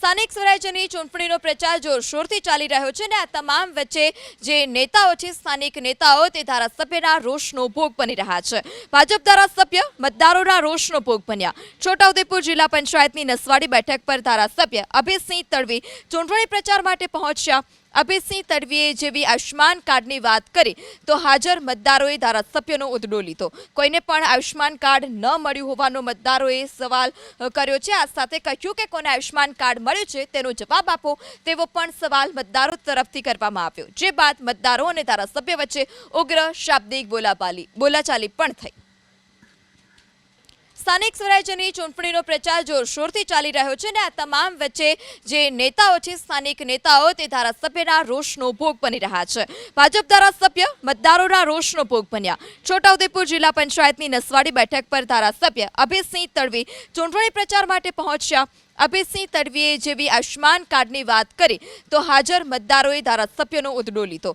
સ્થાનિક સ્વરાજ્યની ચૂંટણીનો પ્રચાર જોરશોરથી ચાલી રહ્યો છે અને આ તમામ વચ્ચે જે નેતાઓ છે સ્થાનિક નેતાઓ તે ધારાસભ્યના રોષનો ભોગ બની રહ્યા છે। ભાજપ ધારાસભ્ય મતદારોના રોષનો ભોગ બન્યા। છોટાઉદેપુર જિલ્લા પંચાયતની નસવાડી બેઠક પર ધારાસભ્ય અભયસિંહ તડવી ચૂંટણી પ્રચાર માટે પહોંચ્યા। અભયસિંહ તડવીએ જેવી આયુષ્માન કાર્ડની વાત કરી તો હાજર મતદારોએ ધારાસભ્યનો ઉધડો લીધો। કોઈને પણ આયુષ્માન કાર્ડ ન મળ્યું હોવાનો મતદારોએ સવાલ કર્યો છે। આ સાથે કહ્યું કે કોને આયુષ્માન કાર્ડ મળ્યું છે તેનો જવાબ આપો તેવો પણ સવાલ મતદારો તરફથી કરવામાં આવ્યો। જે બાદ મતદારો અને ધારાસભ્ય વચ્ચે ઉગ્ર શાબ્દિક બોલાચાલી પણ થઈ। સ્થાનિક સ્વરાજ્યની ચૂંટણીનો પ્રચાર જોરશોરથી ચાલી રહ્યો છે અને આ તમામ વચ્ચે જે નેતાઓ છે સ્થાનિક નેતાઓ તે ધારાસભ્યના રોષનો ભોગ બની રહ્યા છે। ભાજપ ધારાસભ્ય મતદારોના રોષનો ભોગ બન્યા। છોટાઉદેપુર જિલ્લા પંચાયતની નસવાડી બેઠક પર ધારાસભ્ય અભયસિંહ તડવી ચૂંટણી પ્રચાર માટે પહોંચ્યા। અભયસિંહ તડવીએ જેવી આયુષ્માન કાર્ડની વાત કરી તો હાજર મતદારોએ ધારાસભ્યનો ઉધડો લીધો।